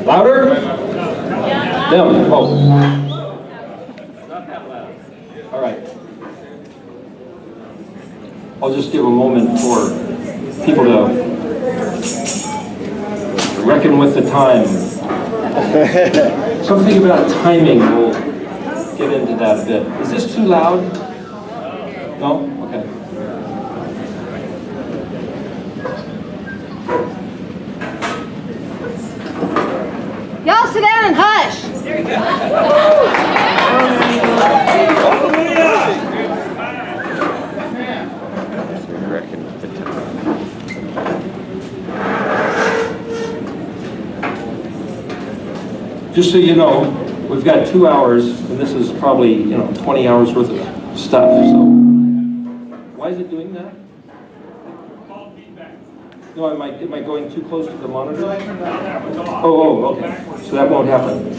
Louder? Them. Oh. All right. I'll just give a moment for people to reckon with the time. Something about timing, we'll get into that a bit. Is this too loud? No? Okay. Y'all sit down and hush. There you go. Just so you know, we've got 2 hours, and this is probably 20 hours worth of stuff. So, why is it doing that? No, am I going too close to the monitor? Oh, okay. So that won't happen.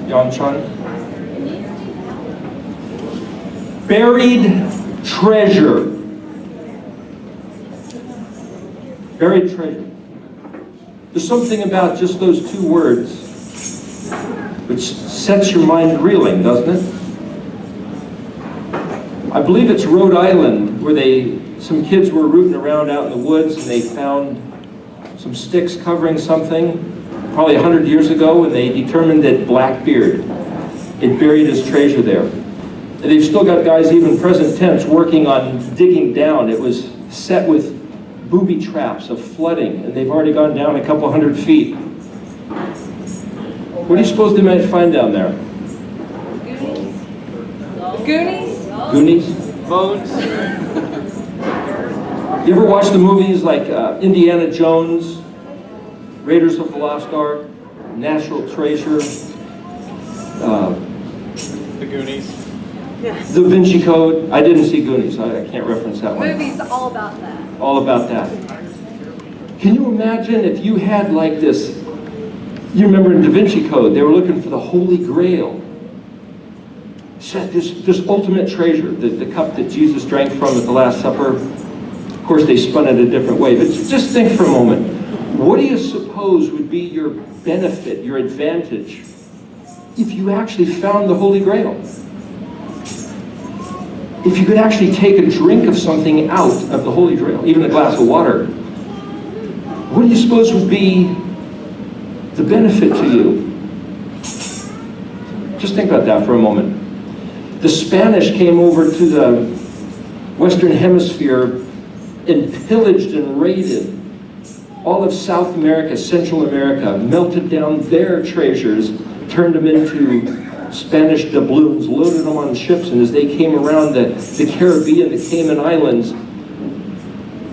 Yan Chan? Buried treasure. Buried treasure. There's something about just those two words which sets your mind reeling, doesn't it? I believe it's Rhode Island where some kids were rooting around out in the woods and they found some sticks covering something probably 100 years ago, and they determined that Blackbeard had buried his treasure there. And they've still got guys, even present tense, working on digging down. It was set with booby traps of flooding, and they've already gone down a couple 100 feet. What do you suppose they might find down there? Goonies? Goonies? Bones. You ever watch the movies like Indiana Jones, Raiders of the Lost Ark, National Treasure, The Goonies. Da Vinci Code? I didn't see Goonies, I can't reference that one. Movies all about that. All about that. Can you imagine if you had like this, you remember in Da Vinci Code, they were looking for the Holy Grail. This ultimate treasure, the cup that Jesus drank from at the Last Supper. Of course, they spun it a different way, but just think for a moment. What do you suppose would be your benefit, your advantage, if you actually found the Holy Grail? If you could actually take a drink of something out of the Holy Grail, even a glass of water, what do you suppose would be the benefit to you? Just think about that for a moment. The Spanish came over to the Western Hemisphere and pillaged and raided all of South America, Central America, melted down their treasures, turned them into Spanish doubloons, loaded them on ships, and as they came around the Caribbean, the Cayman Islands,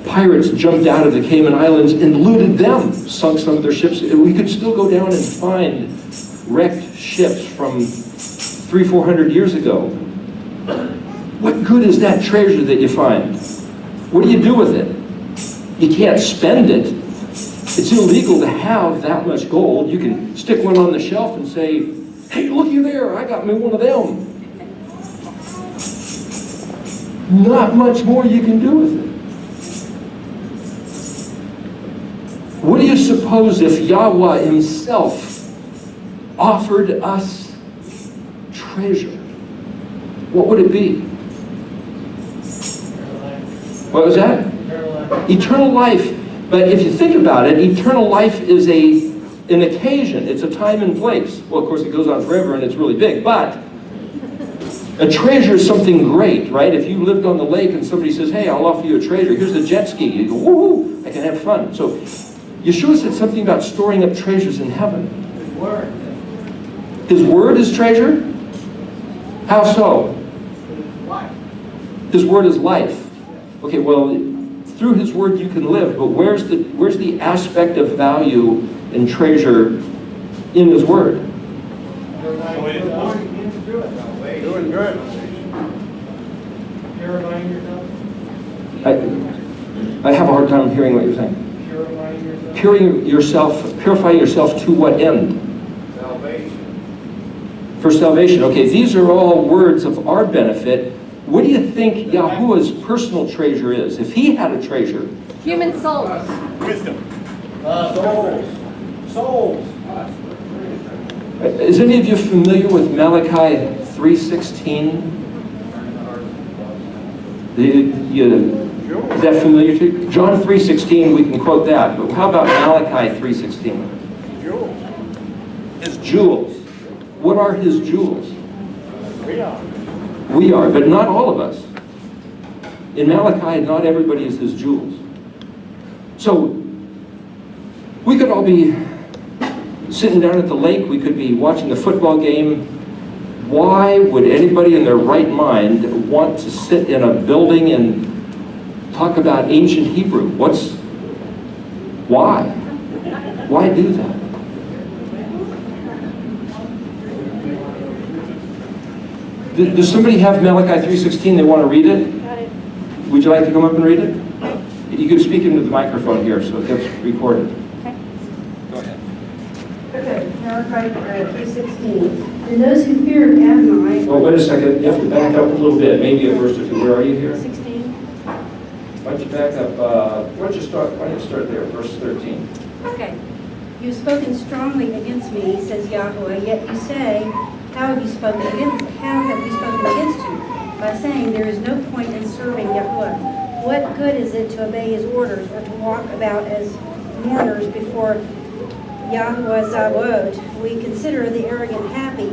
pirates jumped out of the Cayman Islands and looted them, sunk some of their ships. We could still go down and find wrecked ships from 300-400 years ago. What good is that treasure that you find? What do you do with it? You can't spend it. It's illegal to have that much gold. You can stick one on the shelf and say, hey, looky there, I got me one of them. Not much more you can do with it. What do you suppose if Yahweh himself offered us treasure? What would it be? What was that? Eternal life. But if you think about it, eternal life is an occasion. It's a time and place. Well, of course, it goes on forever and it's really big. But a treasure is something great, right? If you lived on the lake and somebody says, hey, I'll offer you a treasure. Here's a jet ski. You go, woohoo, I can have fun. So Yeshua said something about storing up treasures in heaven. His word. His word is treasure? How so? Life. His word is life. Okay, well, through his word you can live, but where's the aspect of value and treasure in his word? Doing good. I have a hard time hearing what you're saying. Purifying yourself to what end? Salvation. For salvation. Okay, these are all words of our benefit. What do you think Yahuwah's personal treasure is? If he had a treasure, Human souls. Wisdom. Souls. is any of you familiar with Malachi 3:16? Is that familiar to you? John 3:16, we can quote that, but how about Malachi 3:16? His jewels. What are his jewels? We are, but not all of us. In Malachi, not everybody is his jewels. So, we could all be sitting down at the lake, we could be watching the football game. Why would anybody in their right mind want to sit in a building and talk about ancient Hebrew? Why? Why do that? Does somebody have Malachi 3:16? They want to read it? Would you like to come up and read it? You could speak into the microphone here so it gets recorded. Go ahead. Okay, Malachi 3:16. And those who feared Adonai. Well, wait a second. You have to back up a little bit, maybe a verse or two. Where are you here? 16. Why don't you back up? Why don't you start there, verse 13. Okay. You have spoken strongly against me, says Yahweh, yet you say, how have we spoken against you? By saying there is no point in serving Yahweh. What good is it to obey his orders or to walk about as mourners before Yahweh Zawod? We consider the arrogant happy,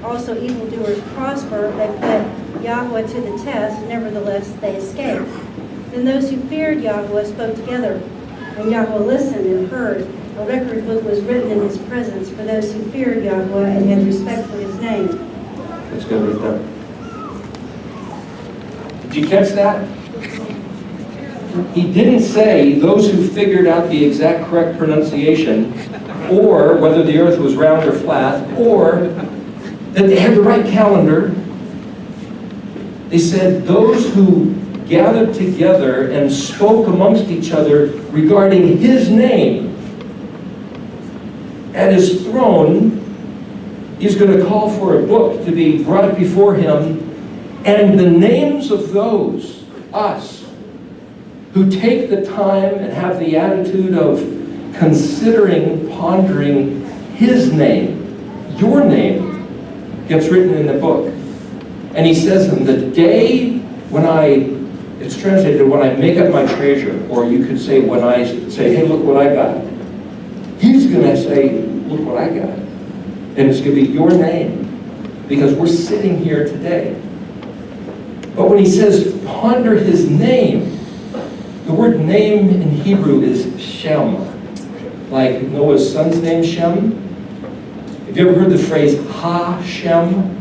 also evildoers prosper. They put Yahweh to the test, nevertheless they escape. Then those who feared Yahweh spoke together, and Yahweh listened and heard. A record book was written in his presence for those who feared Yahweh and had respect for his name. That's good right there. Did you catch that? He didn't say those who figured out the exact correct pronunciation, or whether the earth was round or flat, or that they had the right calendar. They said those who gathered together and spoke amongst each other regarding his name. At his throne, he's going to call for a book to be brought before him, and the names of those, us, who take the time and have the attitude of considering, pondering his name, your name, gets written in the book. And he says, in the day when it's translated, when I make up my treasure, or you could say, when I say, hey, look what I got. He's going to say, look what I got. And it's going to be your name, because we're sitting here today. But when he says, ponder his name, the word name in Hebrew is Shem. Like Noah's son's name, Shem. Have you ever heard the phrase, Ha-Shem?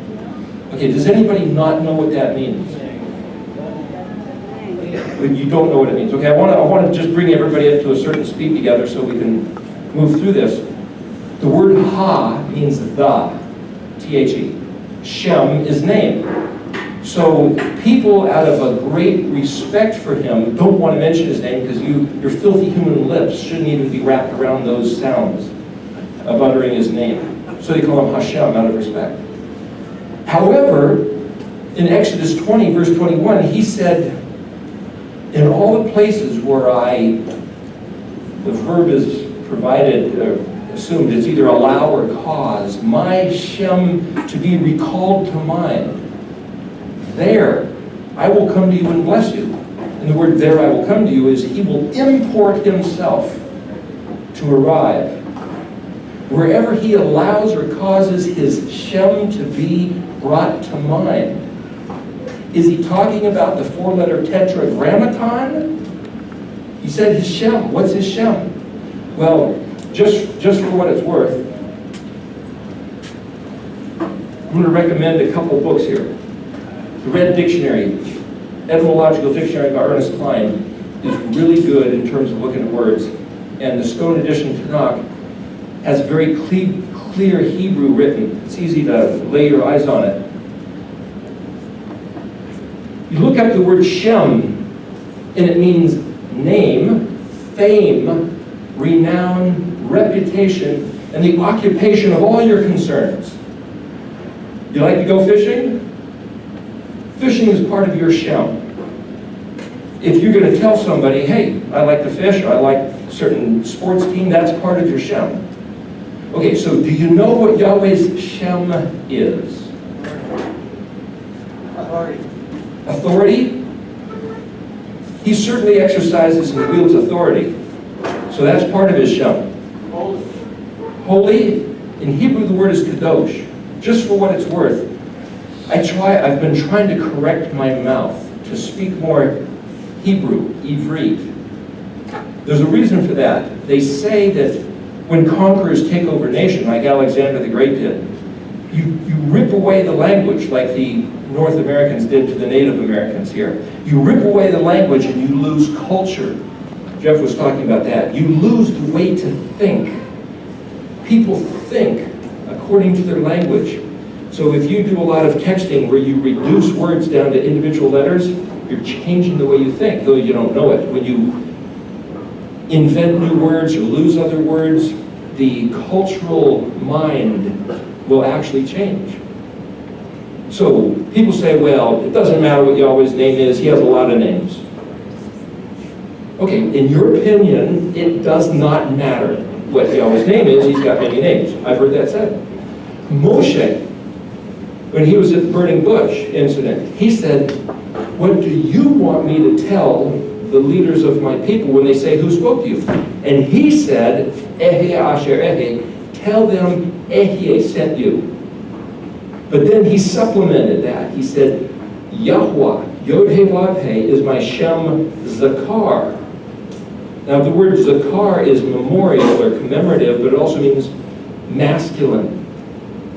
Okay, does anybody not know what that means? You don't know what it means. Okay, I want to just bring everybody up to a certain speed together so we can move through this. The word Ha means the, T-H-E. Shem is name. So people, out of a great respect for him, don't want to mention his name because your filthy human lips shouldn't even be wrapped around those sounds of uttering his name. So they call him Hashem out of respect. However, in Exodus 20, verse 21, he said, in all the places where the verb is provided, assumed, it's either allow or cause, my Shem to be recalled to mind. There, I will come to you and bless you. And the word there I will come to you is he will import himself to arrive. Wherever he allows or causes his Shem to be brought to mind. Is he talking about the four-letter tetragrammaton? He said his Shem. What's his Shem? Well, just for what it's worth, I'm going to recommend a couple books here. The Red Dictionary, Etymological Dictionary by Ernest Klein, is really good in terms of looking at words. And the Stone Edition Tanakh has very clear Hebrew written. It's easy to lay your eyes on it. You look up the word Shem, and it means name, fame, renown, reputation, and the occupation of all your concerns. You like to go fishing? Fishing is part of your Shem. If you're going to tell somebody, hey, I like to fish, or I like a certain sports team, that's part of your Shem. Okay, so do you know what Yahweh's Shem is? Authority. Authority? He certainly exercises and wields authority. So that's part of his Shem. Holy. Holy, in Hebrew the word is kadosh. Just for what it's worth, I've been trying to correct my mouth to speak more Hebrew, Ivrit. There's a reason for that. They say that when conquerors take over a nation, like Alexander the Great did, you rip away the language like the North Americans did to the Native Americans here. You rip away the language and you lose culture. Jeff was talking about that. You lose the way to think. People think according to their language. So if you do a lot of texting where you reduce words down to individual letters, you're changing the way you think, though you don't know it. When you invent new words or lose other words, the cultural mind will actually change. So people say, well, it doesn't matter what Yahweh's name is, he has a lot of names. Okay, in your opinion, it does not matter what Yahweh's name is, he's got many names. I've heard that said. Moshe, when he was at the burning bush incident, he said, what do you want me to tell the leaders of my people when they say, who spoke to you? And he said, Ehe asher ehe, tell them Ehe sent you. But then he supplemented that. He said, Yahweh, Yod-He Vav-He, is my Shem Zakar. Now the word Zakar is memorial or commemorative, but it also means masculine.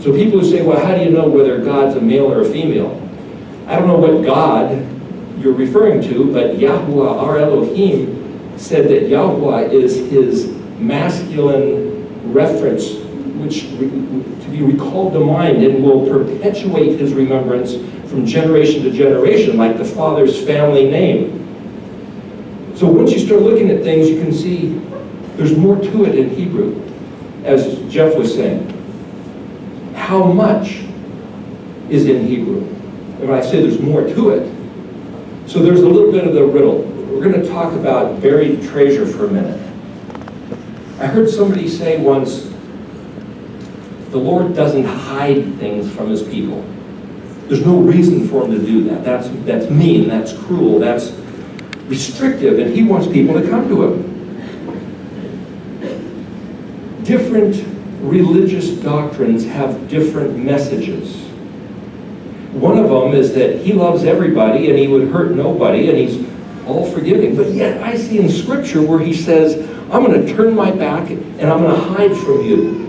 So people who say, well, how do you know whether God's a male or a female? I don't know what God you're referring to, but Yahweh, our Elohim, said that Yahweh is his masculine reference, which to be recalled to mind and will perpetuate his remembrance from generation to generation, like the Father's family name. So once you start looking at things, you can see there's more to it in Hebrew, as Jeff was saying. How much is in Hebrew? And when I say there's more to it, so there's a little bit of the riddle. We're going to talk about buried treasure for a minute. I heard somebody say once, the Lord doesn't hide things from his people. There's no reason for him to do that. That's mean, that's cruel, that's restrictive, and he wants people to come to him. Different religious doctrines have different messages. One of them is that he loves everybody and he would hurt nobody and he's all forgiving. But yet I see in Scripture where he says, I'm going to turn my back and I'm going to hide from you.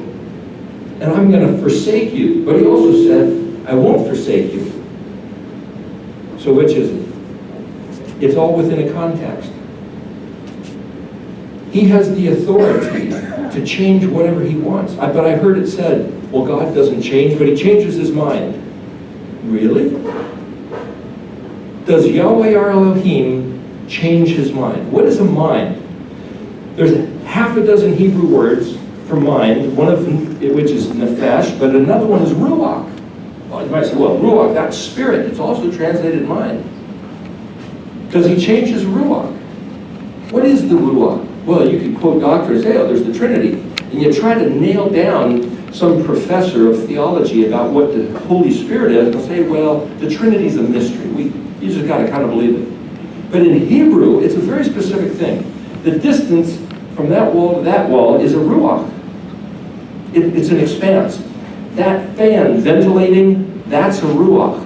And I'm going to forsake you. But he also said, I won't forsake you. So which is it? It's all within a context. He has the authority to change whatever he wants. But I heard it said, well, God doesn't change, but he changes his mind. Really? Does Yahweh our Elohim change his mind? What is a mind? There's half a dozen Hebrew words for mind, one of them which is nefesh, but another one is ruach. Well, you might say, well, ruach, that's spirit. It's also translated mind. Does he change his ruach? What is the ruach? Well, you could quote doctors, say, oh, there's the Trinity. And you try to nail down some professor of theology about what the Holy Spirit is, and say, well, the Trinity's a mystery. You just got to kind of believe it. But in Hebrew, it's a very specific thing. The distance from that wall to that wall is a ruach. It's an expanse. That fan ventilating, that's a ruach.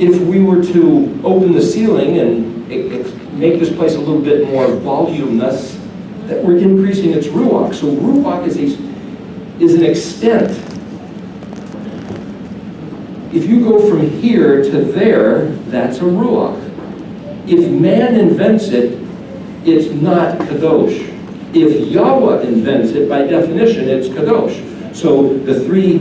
If we were to open the ceiling and make this place a little bit more voluminous, that we're increasing its ruach. So ruach is an extent. If you go from here to there, that's a ruach. If man invents it, it's not kadosh. If Yahweh invents it, by definition, it's kadosh. So the three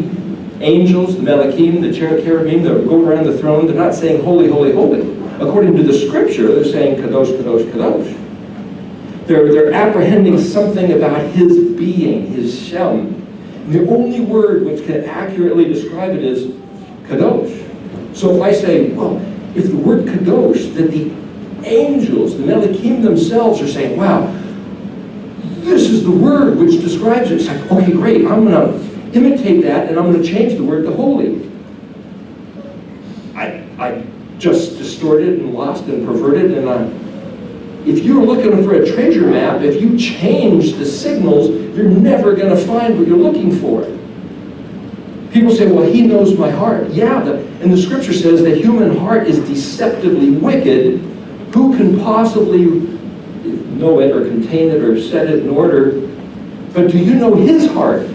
angels, the Melachim, the cherubim, that are going around the throne, they're not saying holy, holy, holy. According to the scripture, they're saying kadosh, kadosh, kadosh. They're apprehending something about his being, his Shem. And the only word which can accurately describe it is kadosh. So if I say, well, if the word kadosh, that the angels, the Melikim themselves are saying, wow, this is the word which describes it. It's like, okay, great, I'm going to imitate that, and I'm going to change the word to holy. I just distorted and lost and perverted, and if you're looking for a treasure map, if you change the signals, you're never going to find what you're looking for. People say, well, he knows my heart. Yeah, and the scripture says the human heart is deceptively wicked. Who can possibly know it or contain it or set it in order? But do you know his heart?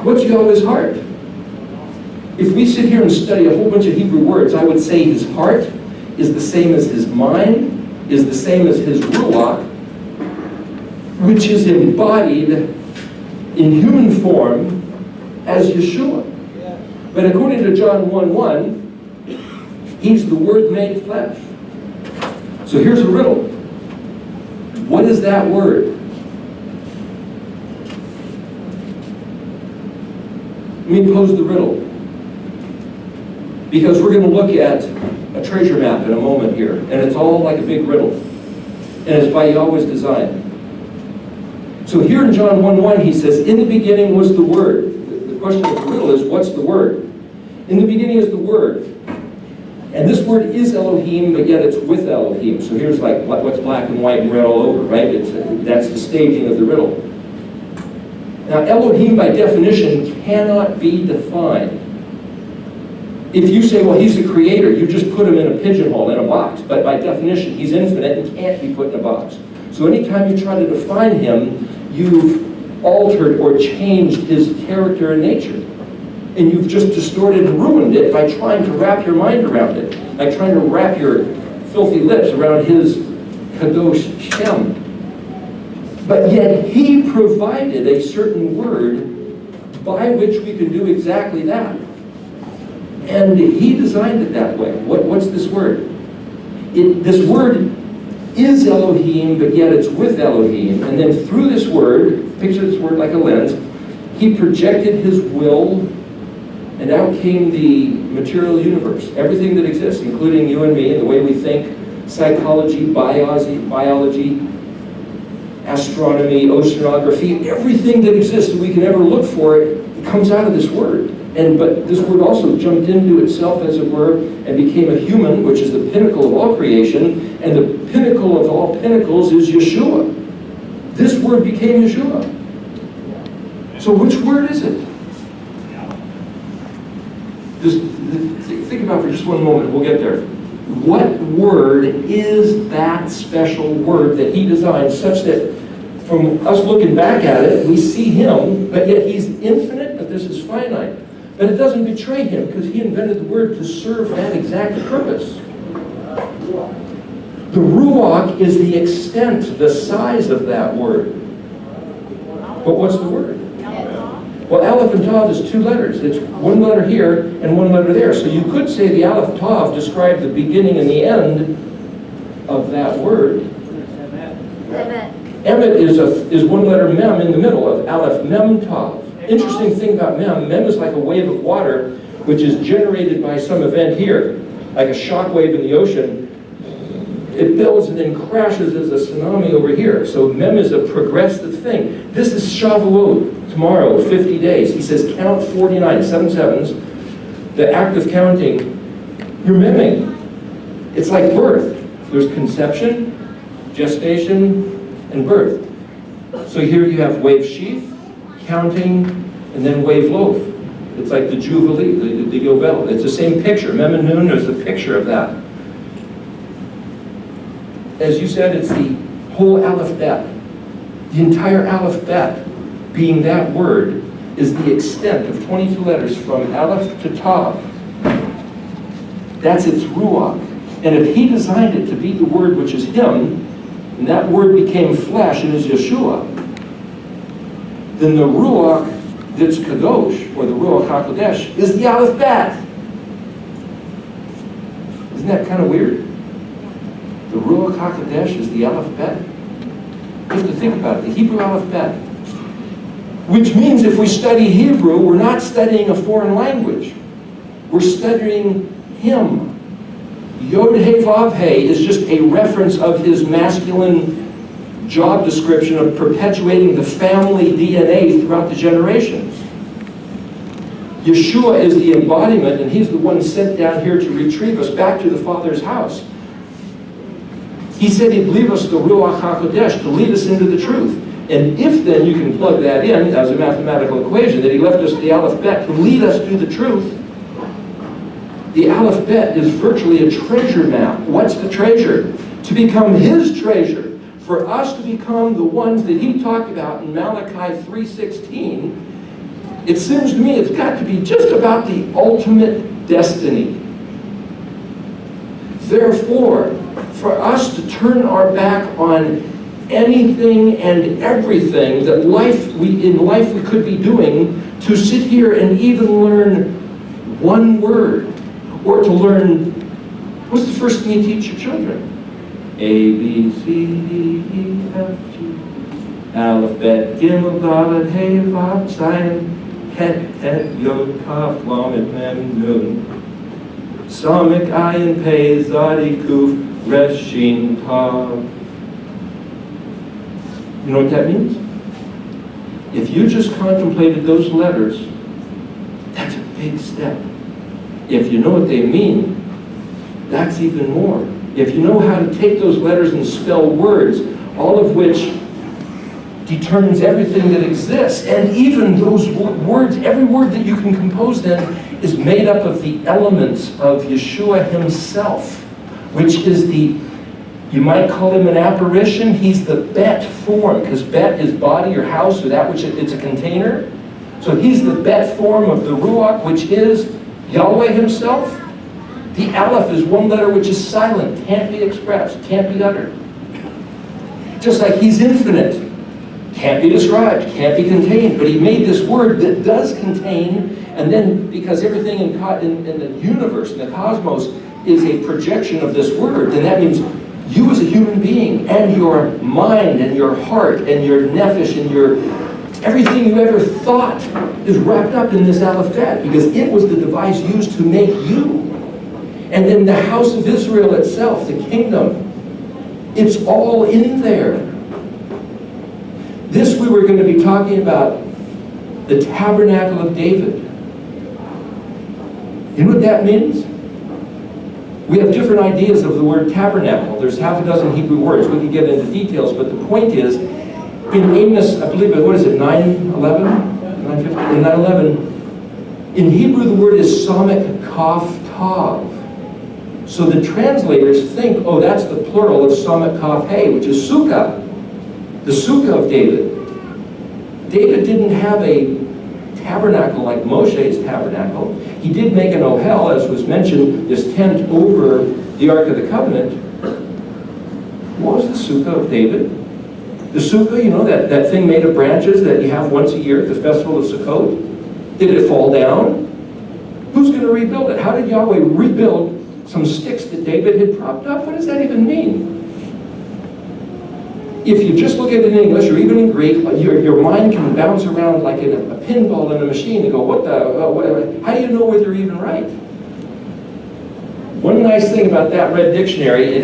What's Yahweh's heart? If we sit here and study a whole bunch of Hebrew words, I would say his heart is the same as his mind, is the same as his ruach, which is embodied in human form as Yeshua. But according to John 1:1, he's the Word made flesh. So here's a riddle. What is that word? Let me pose the riddle. Because we're going to look at a treasure map in a moment here, and it's all like a big riddle. And it's by Yahweh's design. So here in John 1:1, he says, in the beginning was the Word. The question of the riddle is, what's the Word? In the beginning is the Word. And this word is Elohim, but yet it's with Elohim. So here's like what's black and white and red all over, right? That's the staging of the riddle. Now, Elohim, by definition, cannot be defined. If you say, well, he's the creator, you just put him in a pigeonhole, in a box. But by definition, he's infinite and can't be put in a box. So anytime you try to define him, you've altered or changed his character and nature. And you've just distorted and ruined it by trying to wrap your mind around it. Like trying to wrap your filthy lips around his Kadosh Shem. But yet he provided a certain word by which we can do exactly that. And he designed it that way. What's this word? This word is Elohim, but yet it's with Elohim. And then through this word, picture this word like a lens, he projected his will, and out came the material universe. Everything that exists, including you and me, and the way we think, psychology, biology, astronomy, oceanography, everything that exists that we can ever look for, it comes out of this word. But this word also jumped into itself, as it were, and became a human, which is the pinnacle of all creation, and the pinnacle of all pinnacles is Yeshua. This word became Yeshua. So which word is it? Just think about it for just one moment, we'll get there. What word is that special word that he designed such that from us looking back at it, we see him, but yet he's infinite, but this is finite. But it doesn't betray him because he invented the word to serve that exact purpose. The Ruach is the extent, the size of that word. But what's the word? Well, Aleph and Tav is two letters. It's one letter here and one letter there. So you could say the Aleph Tav described the beginning and the end of that word. Emet is one letter Mem in the middle of Aleph Mem Tav. Interesting thing about Mem is like a wave of water which is generated by some event here, like a shock wave in the ocean. It builds and then crashes as a tsunami over here. So Mem is a progressive thing. This is Shavuot, tomorrow, 50 days. He says count 49, 7 sevens. The act of counting, you're memming. It's like birth. There's conception, gestation, and birth. So here you have wave sheaf, counting, and then wave loaf. It's like the Jubilee, the Yovel. It's the same picture. Mem and Nun is the picture of that. As you said, it's the whole Aleph Bet. The entire Aleph Bet, being that word, is the extent of 22 letters from Aleph to Tav. That's its Ruach. And if he designed it to be the word which is him, and that word became flesh and is Yeshua, then the Ruach that's Kadosh, or the Ruach HaKodesh, is the Aleph Bet. Isn't that kind of weird? The Ruach HaKodesh is the Aleph Bet. You have to think about it, the Hebrew Aleph Bet. Which means if we study Hebrew, we're not studying a foreign language. We're studying him. Yod He Vav He is just a reference of his masculine job description of perpetuating the family DNA throughout the generations. Yeshua is the embodiment, and he's the one sent down here to retrieve us back to the Father's house. He said he'd leave us the Ruach HaKodesh to lead us into the truth. And if then you can plug that in as a mathematical equation, that he left us the Aleph Bet to lead us to the truth, the Aleph Bet is virtually a treasure map. What's the treasure? To become his treasure. For us to become the ones that he talked about in Malachi 3:16, it seems to me it's got to be just about the ultimate destiny. Therefore, for us to turn our back on anything and everything that in life we could be doing, to sit here and even learn one word, or to learn, what's the first thing you teach your children? A, B, C, D, E, F, G, Aleph, Bet, Gimel, Dalet, Hey, Vav, Zayin, Het, Het, Yod, Kaf, Lamed, Mem, Nun, Samik, Ayin, Pei, Zadi, Kuf, Resh, Shin, Tav. You know what that means? If you just contemplated those letters, that's a big step. If you know what they mean, that's even more. If you know how to take those letters and spell words, all of which determines everything that exists, and even those words, every word that you can compose then is made up of the elements of Yeshua himself, which is you might call him an apparition. He's the Bet form, because Bet is body or house, or that which it's a container. So he's the Bet form of the Ruach, which is Yahweh himself. The Aleph is one letter which is silent, can't be expressed, can't be uttered. Just like he's infinite, can't be described, can't be contained. But he made this word that does contain, and then because everything in the universe, in the cosmos, is a projection of this word, then that means you as a human being, and your mind, and your heart, and your nephesh, and everything you ever thought is wrapped up in this Aleph Bet, because it was the device used to make you. And then the house of Israel itself, the kingdom, it's all in there. This we were going to be talking about, the tabernacle of David. You know what that means? We have different ideas of the word tabernacle. There's half a dozen Hebrew words. We can get into details, but the point is, in Amos, I believe, what is it, 9:11? 9:11. In Hebrew, the word is Samik Kaf Tav. So the translators think, oh, that's the plural of Samik Kaf He, which is Sukkah, the Sukkah of David. David didn't have a tabernacle like Moshe's tabernacle. He did make an ohel, as was mentioned, this tent over the Ark of the Covenant. What was the Sukkah of David? The Sukkah, you know, that thing made of branches that you have once a year at the festival of Sukkot. Did it fall down? Who's going to rebuild it? How did Yahweh rebuild some sticks that David had propped up? What does that even mean? If you just look at it in English or even in Greek, your mind can bounce around like in a pinball in a machine and go, how do you know whether you're even right? One nice thing about that red dictionary,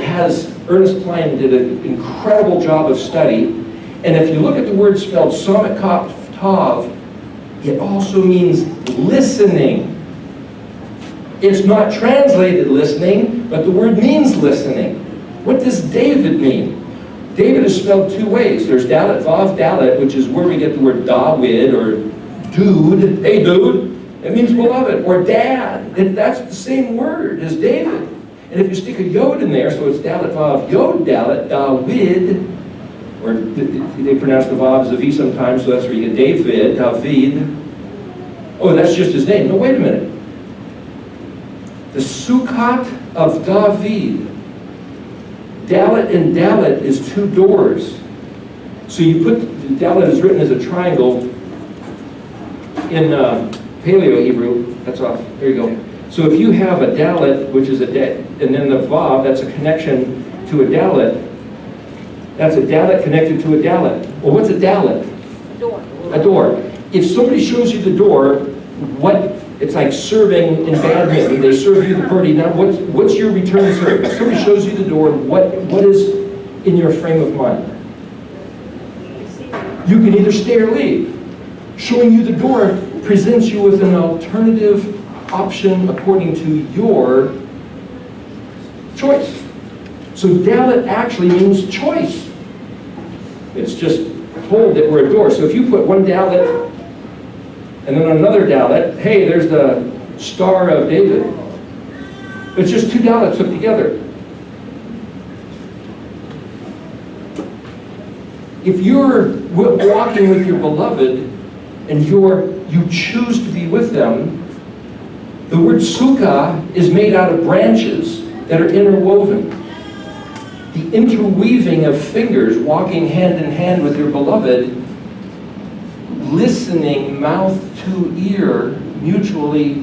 Ernest Klein did an incredible job of study, and if you look at the word spelled Samik Kaf Tav, it also means listening. It's not translated listening, but the word means listening. What does David mean? David is spelled two ways. There's Dalet, Vav, Dalet, which is where we get the word David or dude. Hey, dude. It means beloved or dad. That's the same word as David. And if you stick a Yod in there, so it's Dalet, Vav, Yod, Dalet, David, or they pronounce the Vav as a V sometimes, so that's where you get David. Oh, that's just his name. No, wait a minute. The Sukkot of David. Dalet and Dalet is two doors. So you put, Dalet is written as a triangle in Paleo Hebrew. That's off. There you go. So if you have a Dalet, which is and then the Vav, that's a connection to a Dalet. That's a Dalet connected to a Dalet. Well, what's a Dalet? Door. A door. If somebody shows you the door, what It's like serving in badminton. They serve you the birdie. Now, what's your return serve? If somebody shows you the door, what is in your frame of mind? You can either stay or leave. Showing you the door presents you with an alternative option according to your choice. So Dalit actually means choice. It's just told that we're a door. So if you put one Dalit and then another Dalit, hey, there's the Star of David. It's just two Dalits put together. If you're walking with your beloved and you choose to be with them, the word sukkah is made out of branches that are interwoven. The interweaving of fingers walking hand in hand with your beloved, listening mouth to ear mutually,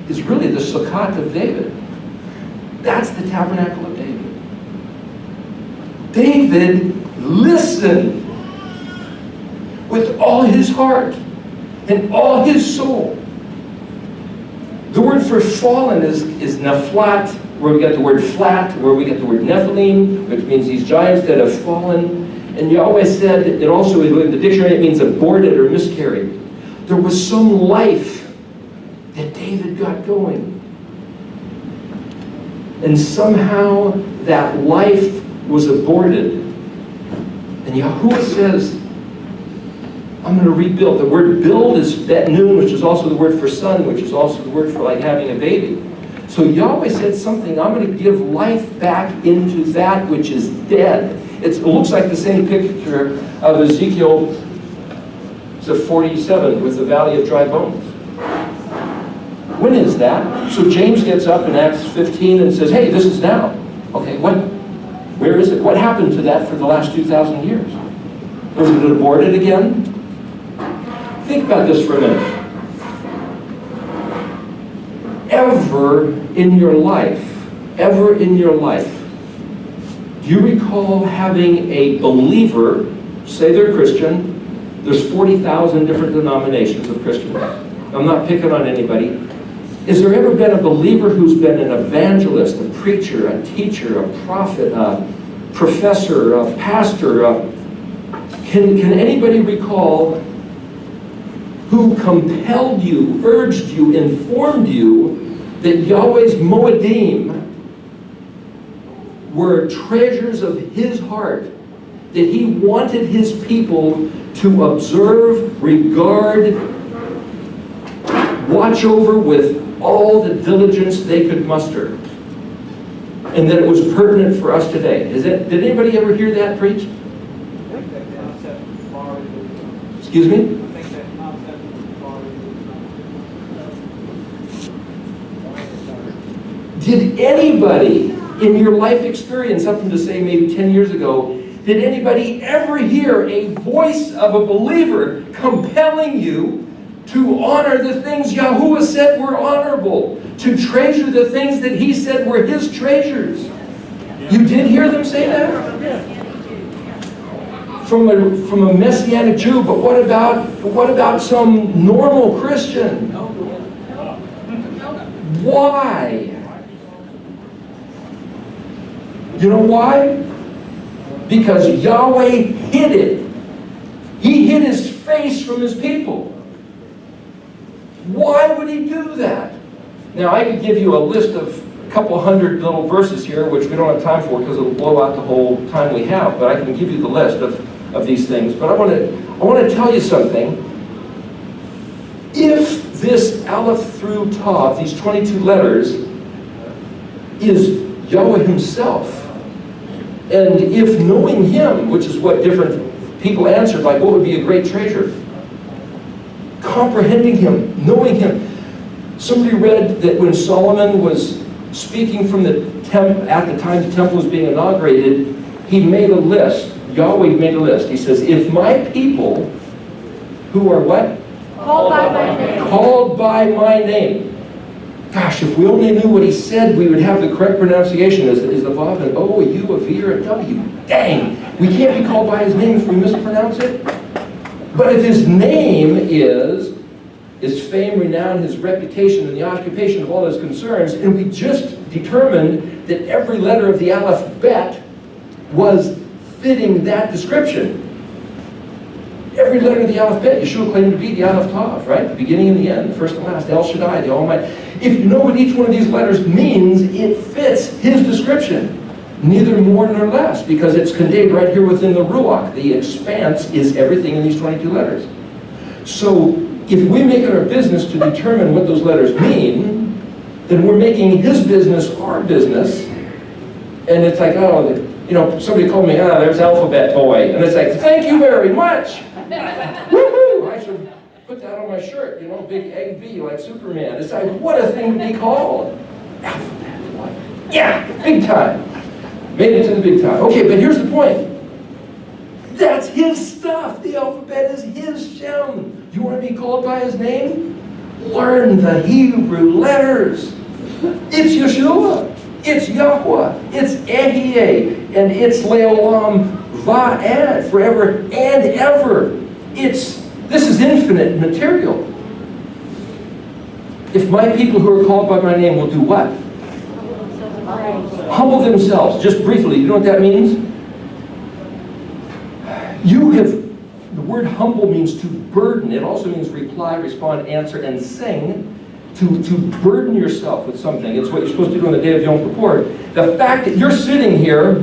is really the sukkah of David. That's the tabernacle of David. David listened with all his heart and all his soul. The word for fallen is nephilat, where we get the word flat, where we get the word Nephilim, which means these giants that have fallen. And Yahweh said, it also in the dictionary, it means aborted or miscarried. There was some life that David got going. And somehow that life was aborted. And Yahuwah says, I'm going to rebuild. The word build is bet-nun, which is also the word for son, which is also the word for like having a baby. So Yahweh said something, I'm going to give life back into that which is dead. It looks like the same picture of Ezekiel 47 with the valley of dry bones. When is that? So James gets up in Acts 15 and says, hey, this is now. Okay, where is it? What happened to that for the last 2,000 years? Was it aborted again? Think about this for a minute. Ever in your life, do you recall having a believer, say they're Christian, there's 40,000 different denominations of Christians. I'm not picking on anybody. Has there ever been a believer who's been an evangelist, a preacher, a teacher, a prophet, a professor, a pastor? Can anybody recall who compelled you, urged you, informed you that Yahweh's Moedim were treasures of his heart, that he wanted his people to observe, regard, watch over with all the diligence they could muster, and that it was pertinent for us today? Did anybody ever hear that preached? Excuse me? Did anybody in your life experience, up to say maybe 10 years ago, did anybody ever hear a voice of a believer compelling you to honor the things Yahuwah said were honorable, to treasure the things that he said were his treasures? You did hear them say that? From a Messianic Jew, but what about some normal Christian? Why? You know why? Because Yahweh hid it. He hid his face from his people. Why would he do that? Now, I could give you a list of a couple hundred little verses here, which we don't have time for because it'll blow out the whole time we have, but I can give you the list of these things. But I want to tell you something. If this Aleph through Tav, these 22 letters, is Yahweh himself, and if knowing him, which is what different people answered, like what would be a great treasure? Comprehending him, knowing him. Somebody read that when Solomon was speaking from the temple, at the time the temple was being inaugurated, he made a list. Yahweh made a list. He says, if my people, who are what? Called by my name. Called by my name. Gosh, if we only knew what he said, we would have the correct pronunciation. Is the Vav an O, a U, a V, or a W? Dang! We can't be called by his name if we mispronounce it. But if his name is his fame, renown, his reputation, and the occupation of all his concerns, and we just determined that every letter of the alphabet was fitting that description. Every letter of the alphabet, Yeshua claimed to be the Aleph Tav, right? The beginning and the end, the first and last, El Shaddai, the Almighty. If you know what each one of these letters means, it fits his description. Neither more nor less, because it's contained right here within the Ruach. The expanse is everything in these 22 letters. So, if we make it our business to determine what those letters mean, then we're making his business our business. And it's like, oh, you know, somebody called me, there's alphabet boy. And it's like, thank you very much. Woohoo! I should put that on my shirt, you know, big egg B like Superman. It's like, what a thing to be called. Alphabet boy. Yeah, big time. Made it to the big time. Okay, but here's the point. That's his stuff. The alphabet is his Shem. You want to be called by his name? Learn the Hebrew letters. It's Yeshua. It's Yahweh. It's Ehyeh. And it's Leolam Va'ed. Forever and ever. This is infinite material. If my people who are called by my name will do what? Humble themselves. Just briefly, you know what that means? The word humble means to burden. It also means reply, respond, answer, and sing. To burden yourself with something. It's what you're supposed to do on the day of Yom Kippur. The fact that you're sitting here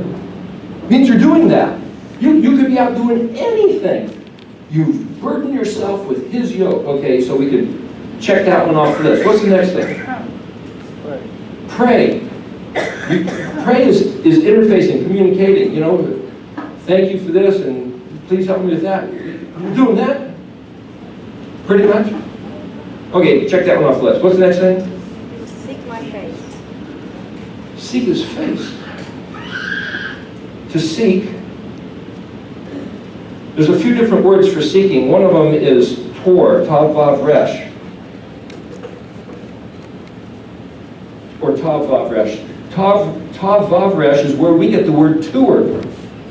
means you're doing that. You could be out doing anything. You've burdened yourself with his yoke. Okay, so we could check that one off the list. What's the next thing? Pray. Pray is interfacing, communicating, you know. Thank you for this, and please help me with that. You're doing that? Pretty much? Okay, check that one off the list. What's the next thing? Seek my face. Seek his face. To seek. There's a few different words for seeking. One of them is tor, tav, vav, resh. Or tav, vav, resh. Tav, vav, resh is where we get the word tour.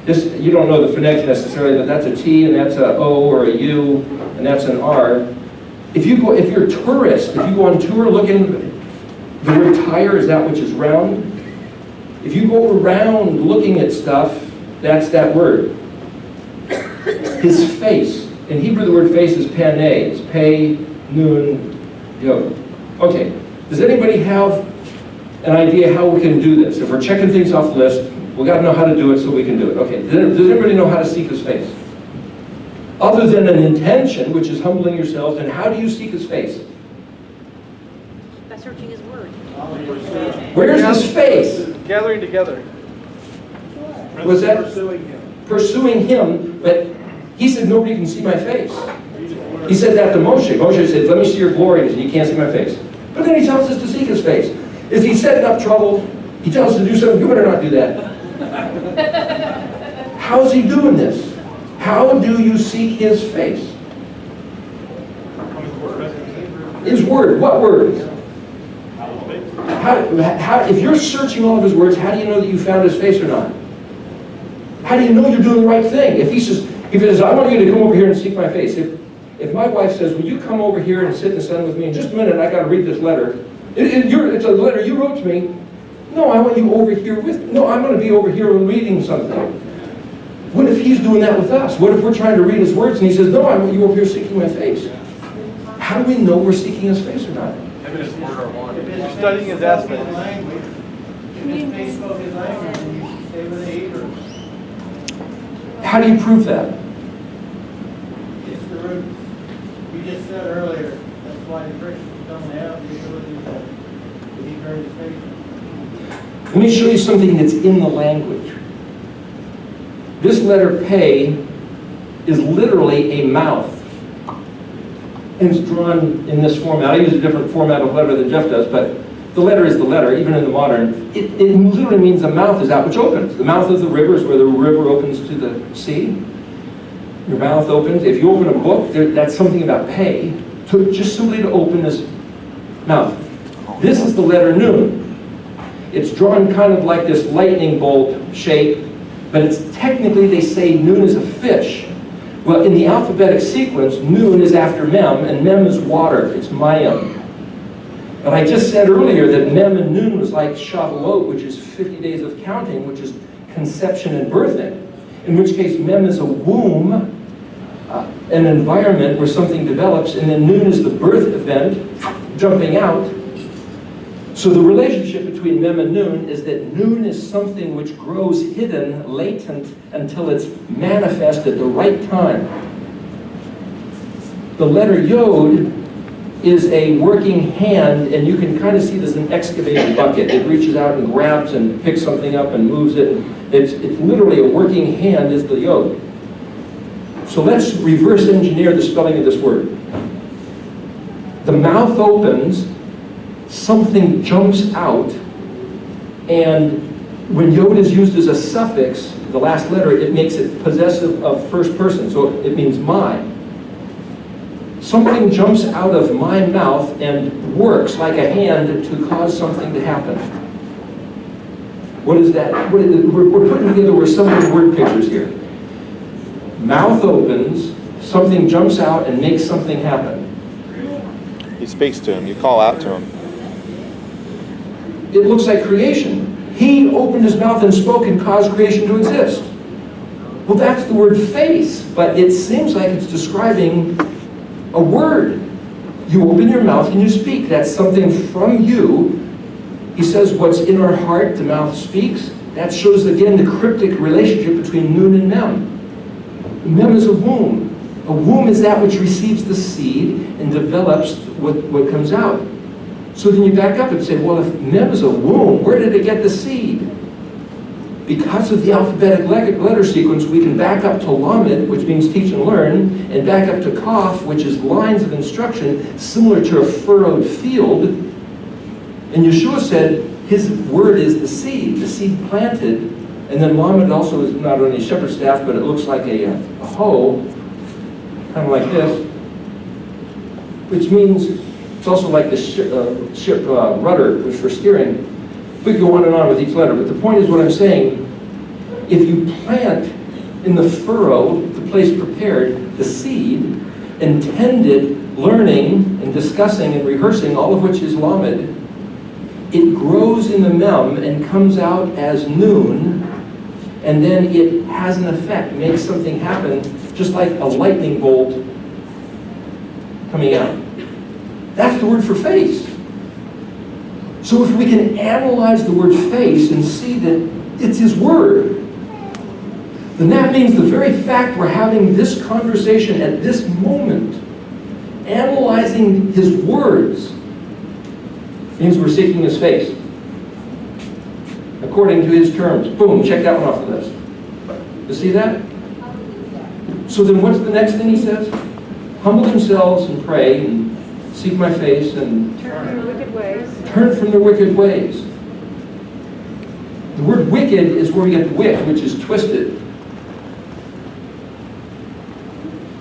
You don't know the phonetics necessarily, but that's a T, and that's a O or a U, and that's an R. If you're a tourist, if you go on tour looking, the word tire is that which is round. If you go around looking at stuff, that's that word. His face. In Hebrew, the word face is paneh. It's pei, nun, yod. Okay. Does anybody have an idea how we can do this? If we're checking things off the list, we've got to know how to do it so we can do it. Okay. Does anybody know how to seek his face? Other than an intention, which is humbling yourselves, and how do you seek his face? By searching his word. Where's his face? Gathering together. Was that? Pursuing him. Pursuing him, but he said, nobody can see my face. He said that to Moshe. Moshe said, let me see your glory, and you can't see my face. But then he tells us to seek his face. If he's setting up trouble, he tells us to do something, you better not do that. How's he doing this? How do you seek his face? His word. What words? How, if you're searching all of his words, how do you know that you found his face or not? How do you know you're doing the right thing? If he says, I want you to come over here and seek my face. If my wife says, will you come over here and sit in the sun with me in just a minute, I got to read this letter. It's a letter you wrote to me. No, I want you over here with me. No, I'm going to be over here reading something. What if he's doing that with us? What if we're trying to read his words and he says, no, I want you over here seeking my face? How do we know we're seeking his face or not? You're studying his aspects. Language. In his face spoke his language, and you should stay with the Hebrews. How do you prove that? It's the roots. You just said earlier, that's why the Christians don't have the ability to be very faithful. Let me show you something that's in the language. This letter pei is literally a mouth. And it's drawn in this format. I use a different format of letter than Jeff does, but the letter is the letter, even in the modern. It literally means the mouth is that which opens. The mouth of the river is where the river opens to the sea. Your mouth opens. If you open a book, that's something about pei. Just simply to open this mouth. This is the letter nun. It's drawn kind of like this lightning bolt shape, but it's technically, they say nun is a fish. Well, in the alphabetic sequence, Nun is after Mem, and Mem is water. It's Mayim. But I just said earlier that Mem and Nun was like Shavuot, which is 50 days of counting, which is conception and birthing. In which case, Mem is a womb, an environment where something develops, and then Nun is the birth event, jumping out. So the relationship between Mem and Nun is that Nun is something which grows hidden, latent, until it's manifest at the right time. The letter Yod is a working hand, and you can kind of see this as an excavated bucket. It reaches out and grabs and picks something up and moves it. It's literally a working hand is the Yod. So let's reverse engineer the spelling of this word. The mouth opens, something jumps out, and when Yod is used as a suffix, the last letter, it makes it possessive of first person, so it means my. Something jumps out of my mouth and works like a hand to cause something to happen. What is that? We're putting together some of the word pictures here. Mouth opens, something jumps out and makes something happen. He speaks to him. You call out to him. It looks like creation. He opened his mouth and spoke and caused creation to exist. Well, that's the word face, but it seems like it's describing a word. You open your mouth and you speak. That's something from you. He says what's in our heart, the mouth speaks. That shows again the cryptic relationship between Nun and Mem. Mem is a womb. A womb is that which receives the seed and develops what comes out. So then you back up and say, well, if Mem is a womb, where did it get the seed? Because of the alphabetic letter sequence, we can back up to Lamed, which means teach and learn, and back up to Kaf, which is lines of instruction, similar to a furrowed field. And Yeshua said his word is the seed planted. And then Lamed also is not only a shepherd's staff, but it looks like a hoe, kind of like this, which means it's also like the ship rudder, which for steering. We could go on and on with each letter, but the point is what I'm saying. If you plant in the furrow, the place prepared, the seed, intended, learning and discussing and rehearsing, all of which is Lamed, it grows in the Mem and comes out as Nun, and then it has an effect, makes something happen, just like a lightning bolt coming out. That's the word for face. So if we can analyze the word face and see that it's his word, then that means the very fact we're having this conversation at this moment, analyzing his words, means we're seeking his face. According to his terms. Boom, check that one off the list. You see that? So then what's the next thing he says? Humble themselves and pray and seek my face and Turn from your wicked ways. turn from their wicked ways. The word wicked is where we get wick, which is twisted.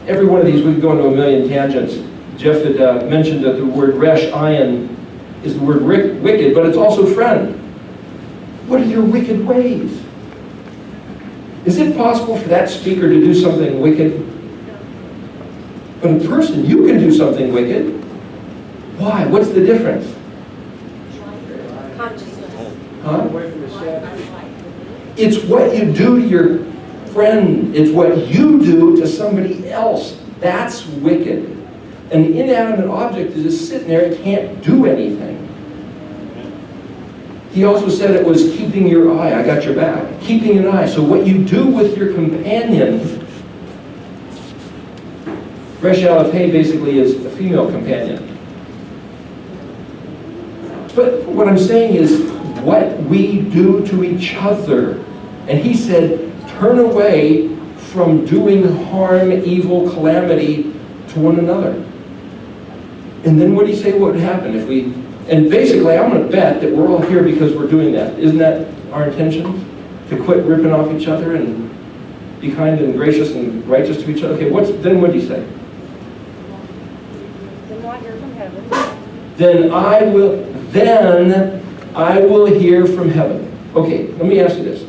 Every one of these, we could go into a million tangents. Jeff had mentioned that the word resh, ayin, is the word wicked, but it's also friend. What are your wicked ways? Is it possible for that speaker to do something wicked? But in person, you can do something wicked. Why? What's the difference? Consciousness. Huh? It's what you do to your friend. It's what you do to somebody else. That's wicked. An inanimate object is just sitting there and can't do anything. He also said it was keeping your eye. I got your back. Keeping an eye. So what you do with your companion, Resh Aleph Hey basically is a female companion. But what I'm saying is what we do to each other. And he said, turn away from doing harm, evil, calamity to one another. And then what do you say would happen if we... And basically, I'm going to bet that we're all here because we're doing that. Isn't that our intention? To quit ripping off each other and be kind and gracious and righteous to each other? Okay, what do you say? Then what hear from heaven? Then I will hear from heaven. Okay, let me ask you this.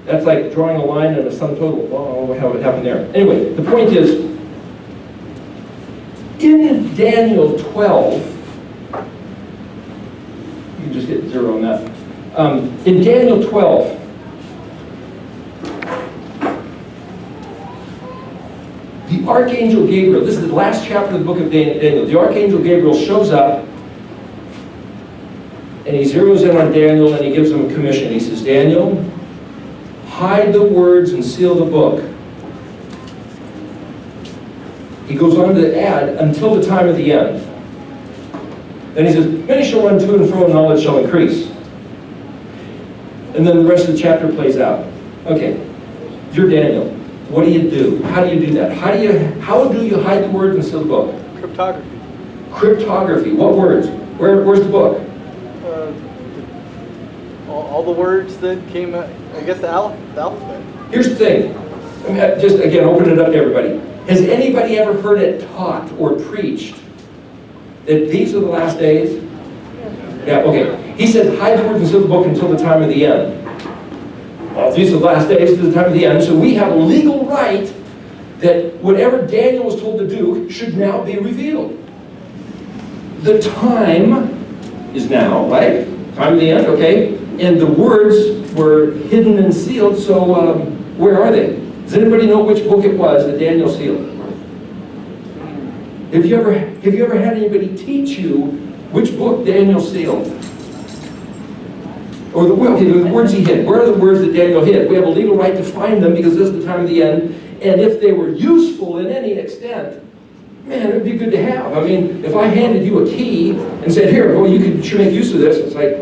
That's like drawing a line and a sum total. Oh, how it happened there. Anyway, the point is, in Daniel 12, you can just hit 0 on that. In Daniel 12, the Archangel Gabriel, this is the last chapter of the book of Daniel, the Archangel Gabriel shows up and he zeroes in on Daniel and he gives him a commission. He says, Daniel, hide the words and seal the book. He goes on to add, until the time of the end. Then he says, many shall run to and fro, and knowledge shall increase. And then the rest of the chapter plays out. Okay, you're Daniel. What do you do? How do you do that? How do you hide the words and seal the book? Cryptography. Cryptography. What words? Where's the book? All the words that came, I guess the alphabet. Here's the thing. I mean, just again, open it up to everybody. Has anybody ever heard it taught or preached that these are the last days? Yeah, okay. He said, hide the words and seal the book until the time of the end. Well, these are the last days to the time of the end, so we have a legal right that whatever Daniel was told to do should now be revealed. The time is now, right? Time of the end, okay? And the words were hidden and sealed, so where are they? Does anybody know which book it was that Daniel sealed? Have you ever had anybody teach you which book Daniel sealed? Or the words he hid. Where are the words that Daniel hid? We have a legal right to find them because this is the time of the end. And if they were useful in any extent, man, it would be good to have. I mean, if I handed you a key and said, here, well, you could sure make use of this, it's like,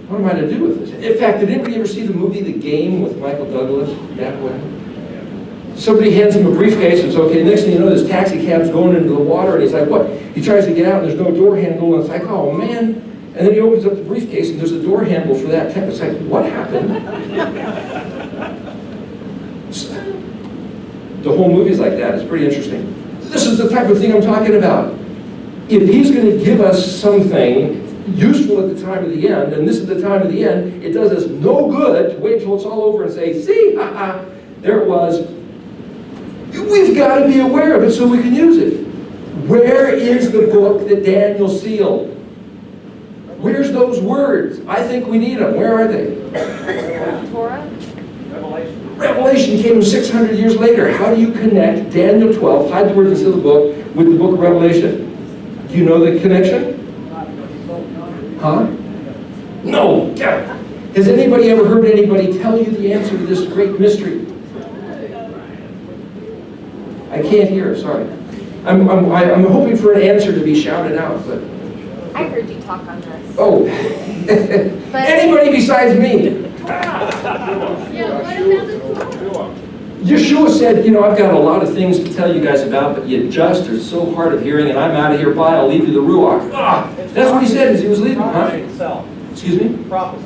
what am I to do with this? In fact, did anybody ever see the movie The Game with Michael Douglas? That one? Somebody hands him a briefcase and it's okay. Next thing you know, this taxi cab's going into the water and he's like, what? He tries to get out and there's no door handle and it's like, oh man. And then he opens up the briefcase and there's a door handle for that. It's like, what happened? The whole movie's like that. It's pretty interesting. This is the type of thing I'm talking about. If he's going to give us something useful at the time of the end, and this is the time of the end, it does us no good to wait till it's all over and say, see, haha, there it was. We've got to be aware of it so we can use it. Where is the book that Daniel sealed? Where's those words? I think we need them. Where are they? Torah? Revelation came 600 years later. How do you connect Daniel 12, hide the words and seal the book, with the book of Revelation? Do you know the connection? Huh? No. Yeah. Has anybody ever heard anybody tell you the answer to this great mystery? I can't hear, sorry. I'm hoping for an answer to be shouted out, but... I heard you talk on this. Oh. Anybody besides me? Yeshua said, you know, I've got a lot of things to tell you guys about, but you just are so hard of hearing, and I'm out of here. Bye, I'll leave you the Ruach. That's what he said as he was leaving. Huh? Excuse me? Prophecy.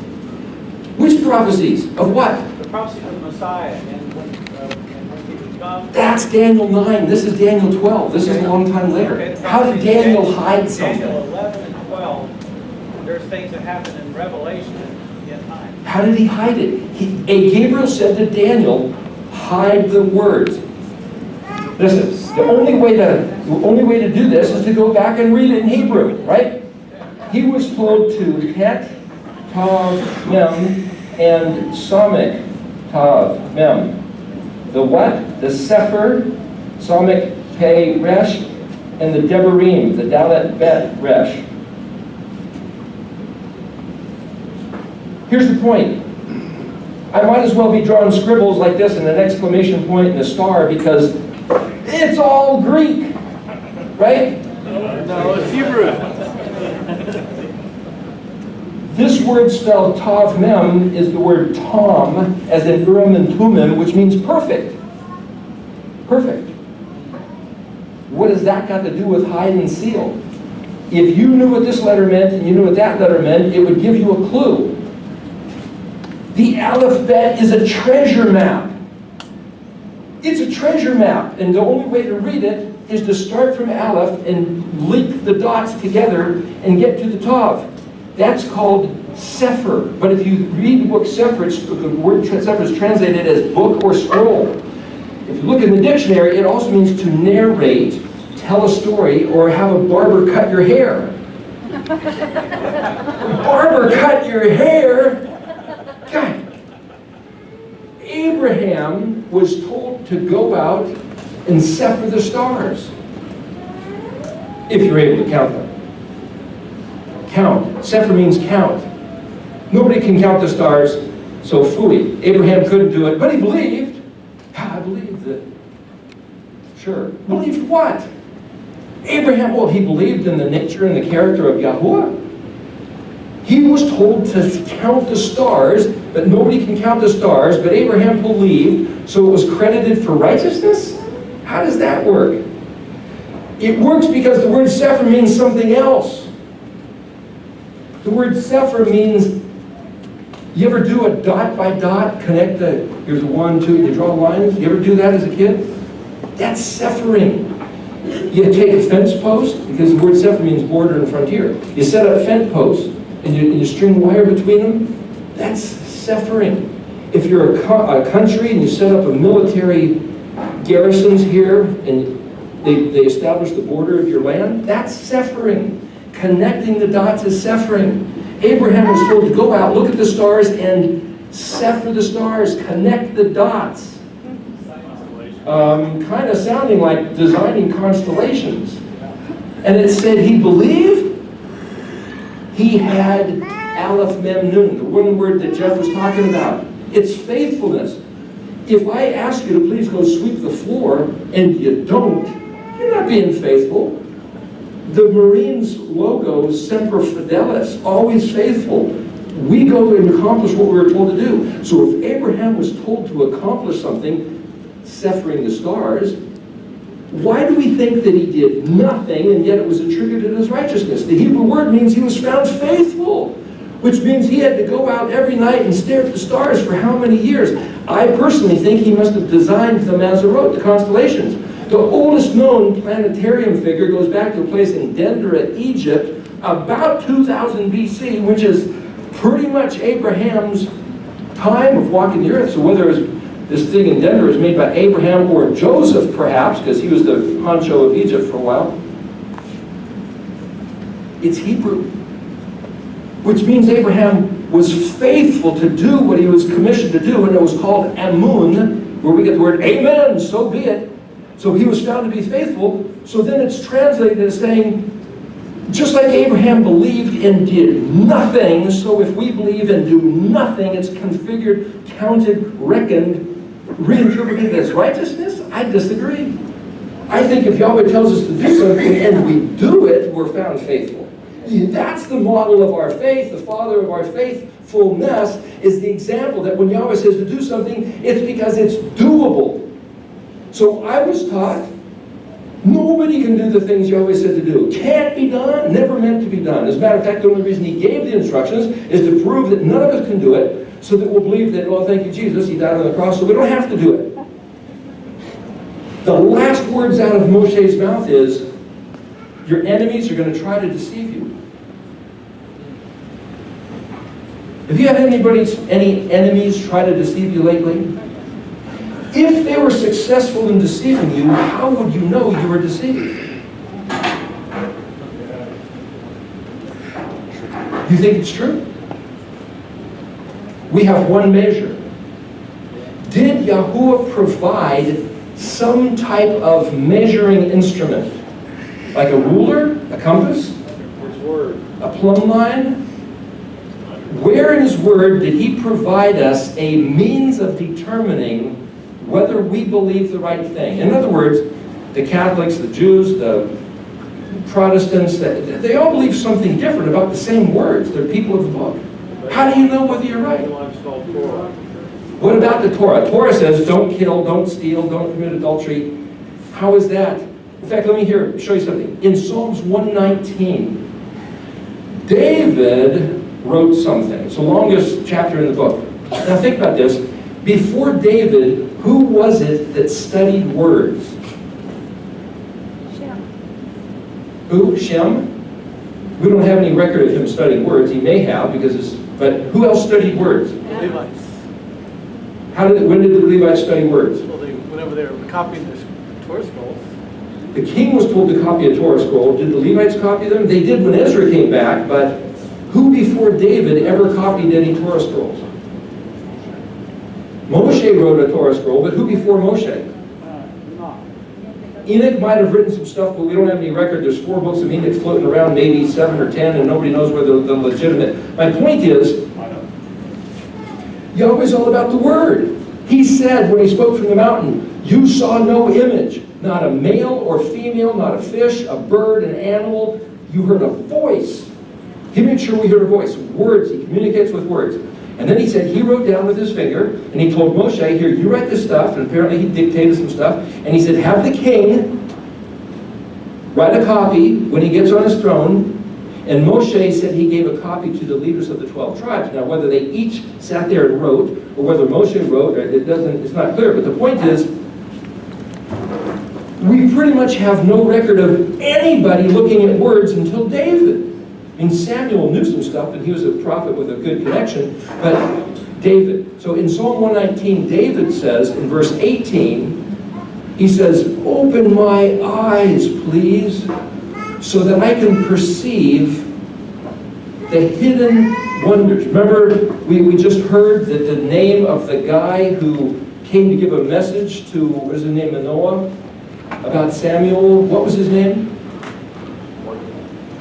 Which prophecies? Of what? The prophecy of the Messiah and when he would come. That's Daniel 9. This is Daniel 12. This is a long time later. How did Daniel hide something? Daniel 11 and 12, there's things that happen in Revelation that yet hide. How did he hide it? Gabriel said to Daniel, hide the words. Listen, the only way to do this is to go back and read it in Hebrew, right? He was told to Het, Tav, Mem, and Samik, Tav, Mem. The what? The Sefer, Samik, Pei, Resh, and the Devarim, the Dalet, Bet, Resh. Here's the point. I might as well be drawing scribbles like this and an exclamation point and a star because it's all Greek, right? No, it's Hebrew. This word spelled Tav Mem is the word Tom, as in Urim and Tumim, which means perfect. Perfect. What has that got to do with hide and seal? If you knew what this letter meant and you knew what that letter meant, it would give you a clue. The alphabet is a treasure map. It's a treasure map, and the only way to read it is to start from Aleph and link the dots together and get to the Tav. That's called Sefer. But if you read the book Sefer, the word Sefer is translated as book or scroll. If you look in the dictionary, it also means to narrate, tell a story, or have a barber cut your hair. Barber cut your hair? God. Abraham was told to go out and sefer the stars. If you're able to count them. Count. Sefer means count. Nobody can count the stars, so phooey. Abraham couldn't do it, but he believed. I believe that. Sure. Believed what? Abraham, well, he believed in the nature and the character of Yahuwah. He was told to count the stars, but nobody can count the stars, but Abraham believed, so it was credited for righteousness? How does that work? It works because the word sefer means something else. The word sefer means, you ever do a dot by dot, connect here's a 1, 2, you draw lines? You ever do that as a kid? That's sefering. You take a fence post, because the word sefer means border and frontier. You set up fence posts, and you string wire between them. That's sefering. If you're a country and you set up a military garrisons here, and they establish the border of your land, that's sefering. Connecting the dots is sefering. Abraham was told to go out, look at the stars, and sefer the stars, connect the dots. Kind of sounding like designing constellations. And it said he believed. He had Aleph Mem Nun, the one word that Jeff was talking about. It's faithfulness. If I ask you to please go sweep the floor and you don't, you're not being faithful. The Marines logo, Semper Fidelis, always faithful. We go and accomplish what we were told to do. So if Abraham was told to accomplish something, sephering the stars, why do we think that he did nothing and yet it was attributed as righteousness? The Hebrew word means he was found faithful, which means he had to go out every night and stare at the stars for how many years? I personally think he must have designed the Mazarot, the constellations. The oldest known planetarium figure goes back to a place in Dendera, Egypt, about 2000 BC, which is pretty much Abraham's time of walking the earth. So whether it was this thing in Denver was made by Abraham or Joseph, perhaps, because he was the honcho of Egypt for a while. It's Hebrew, which means Abraham was faithful to do what he was commissioned to do, and it was called Amun, where we get the word amen, so be it. So he was found to be faithful. So then it's translated as saying, just like Abraham believed and did nothing, so if we believe and do nothing, it's configured, counted, reckoned, reinterpreted as righteousness? I disagree. I think if Yahweh tells us to do something and we do it, we're found faithful. That's the model of our faith. The father of our faithfulness is the example that when Yahweh says to do something, it's because it's doable. So I was taught, nobody can do the things Yahweh said to do. Can't be done, never meant to be done. As a matter of fact, the only reason he gave the instructions is to prove that none of us can do it, so that we'll believe that, well, thank you, Jesus, he died on the cross, so we don't have to do it. The last words out of Moshe's mouth is, your enemies are going to try to deceive you. Have you had any enemies try to deceive you lately? If they were successful in deceiving you, how would you know you were deceived? You think it's true? We have one measure. Did Yahuwah provide some type of measuring instrument? Like a ruler? A compass? A plumb line? Where in His Word did He provide us a means of determining whether we believe the right thing? In other words, the Catholics, the Jews, the Protestants, they all believe something different about the same words. They're people of the book. How do you know whether you're right? What about the Torah? Torah says, don't kill, don't steal, don't commit adultery. How is that? In fact, let me show you something. In Psalms 119, David wrote something. It's the longest chapter in the book. Now think about this. Before David, who was it that studied words? Shem. Who? Shem? We don't have any record of him studying words. He may have, because his But who else studied words? Levites. When did the Levites study words? Well, whenever they were copying the Torah scrolls. The king was told to copy a Torah scroll. Did the Levites copy them? They did when Ezra came back, but who before David ever copied any Torah scrolls? Moshe wrote a Torah scroll, but who before Moshe? Enoch might have written some stuff, but we don't have any record. There's 4 books of Enoch floating around, maybe 7 or 10, and nobody knows whether they're legitimate. My point is, Yahweh's all about the Word. He said when he spoke from the mountain, you saw no image, not a male or female, not a fish, a bird, an animal. You heard a voice. He made sure we heard a voice. Words, he communicates with words. And then he said he wrote down with his finger, and he told Moshe, here, you write this stuff, and apparently he dictated some stuff, and he said, have the king write a copy when he gets on his throne. And Moshe said he gave a copy to the leaders of the 12 tribes. Now, whether they each sat there and wrote, or whether Moshe wrote, it's not clear. But the point is, we pretty much have no record of anybody looking at words until David. I mean, Samuel knew some stuff, and he was a prophet with a good connection, but David. So in Psalm 119, David says, in verse 18, he says, open my eyes, please, so that I can perceive the hidden wonders. Remember, we just heard that the name of the guy who came to give a message to, what is his name, Manoah, about Samuel. What was his name?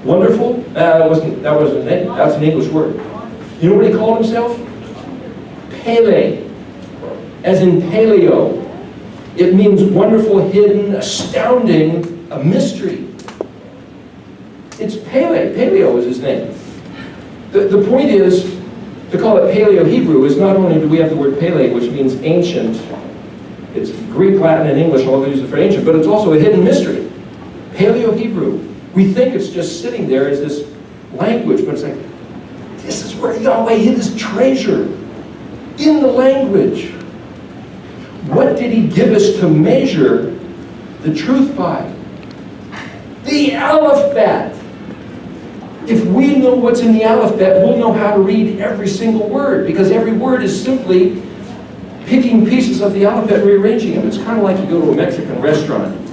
Wonderful? That wasn't his name. That's an English word. You know what he called himself? Pele, as in paleo. It means wonderful, hidden, astounding, a mystery. It's Pele. Paleo is his name. The point is, to call it Paleo-Hebrew is not only do we have the word Pele, which means ancient. It's Greek, Latin, and English, all these are for ancient, but it's also a hidden mystery. Paleo-Hebrew. We think it's just sitting there as this language, but it's like, this is where Yahweh hid his treasure, in the language. What did he give us to measure the truth by? The alphabet. If we know what's in the alphabet, we'll know how to read every single word, because every word is simply picking pieces of the alphabet and rearranging them. It's kind of like you go to a Mexican restaurant.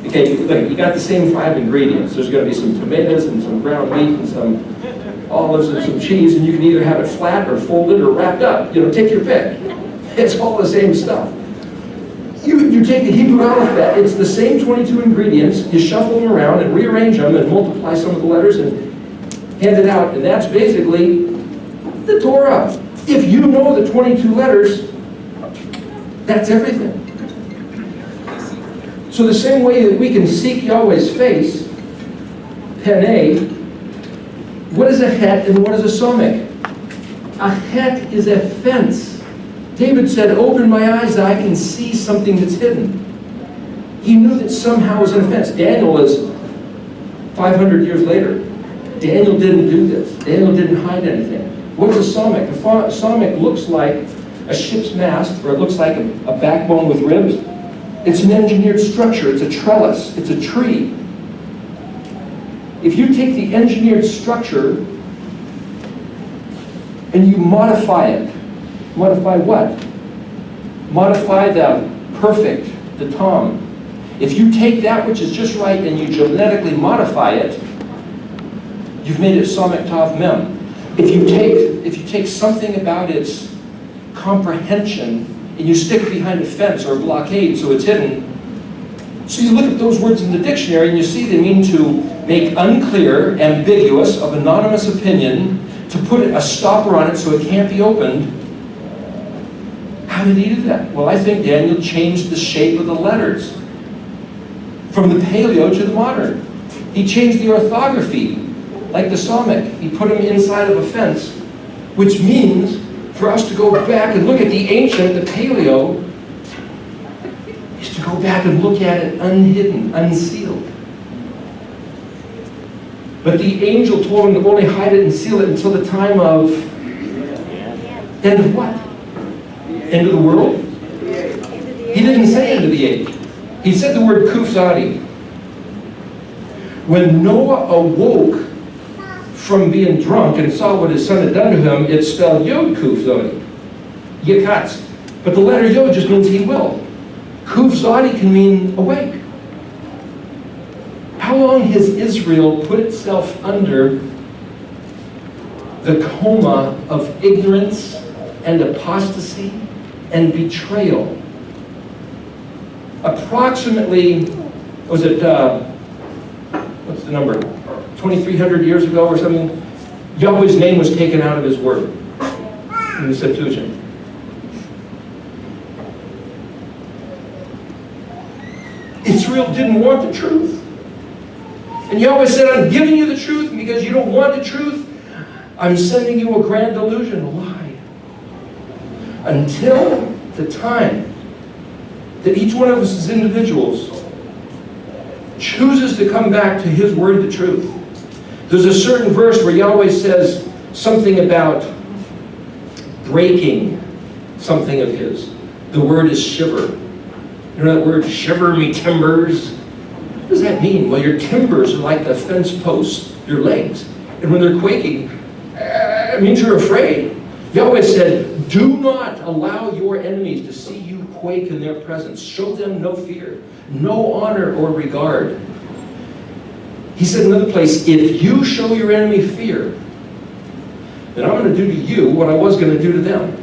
Okay, you got the same 5 ingredients. There's going to be some tomatoes and some ground meat and some olives and some cheese, and you can either have it flat or folded or wrapped up. You know, take your pick. It's all the same stuff. You take the Hebrew alphabet, it's the same 22 ingredients, you shuffle them around and rearrange them and multiply some of the letters and hand it out, and that's basically the Torah. If you know the 22 letters, that's everything. So the same way that we can seek Yahweh's face, Pene, what is a het and what is a somek? A het is a fence. David said, open my eyes that I can see something that's hidden. He knew that somehow it was an offense. Daniel is 500 years later. Daniel didn't do this. Daniel didn't hide anything. What's a somek? A somek looks like a ship's mast, or it looks like a backbone with ribs. It's an engineered structure. It's a trellis. It's a tree. If you take the engineered structure and you modify it, modify what? Modify the perfect, the tom. If you take that which is just right and you genetically modify it, you've made it somek tav mem. If you take something about its comprehension and you stick it behind a fence or a blockade so it's hidden, so you look at those words in the dictionary and you see they mean to make unclear, ambiguous, of anonymous opinion, to put a stopper on it so it can't be opened. How did he do that? Well, I think Daniel changed the shape of the letters from the paleo to the modern. He changed the orthography, like the somek. He put them inside of a fence, which means for us to go back and look at the ancient, the paleo, is to go back and look at it unhidden, unsealed. But the angel told him to only hide it and seal it until the time of end of what? End of the world? He didn't say end of the age. He said the word kufzadi. When Noah awoke from being drunk and saw what his son had done to him, it spelled Yod Kuf Zodi. Yikatz. But the letter Yod just means he will. Kuf Zodi can mean awake. How long has Israel put itself under the coma of ignorance and apostasy and betrayal? Approximately, was it, what's the number, 2,300 years ago or something, Yahweh's name was taken out of his word in the Septuagint. Israel didn't want the truth. And Yahweh said, I'm giving you the truth, and because you don't want the truth, I'm sending you a grand delusion, a lie. Until the time that each one of us as individuals chooses to come back to his word, the truth. There's a certain verse where Yahweh says something about breaking something of his. The word is shiver. You know that word, shiver me timbers? What does that mean? Well, your timbers are like the fence posts, your legs. And when they're quaking, it means you're afraid. Yahweh said, do not allow your enemies to see you quake in their presence. Show them no fear, no honor or regard. He said in another place, if you show your enemy fear, then I'm going to do to you what I was going to do to them.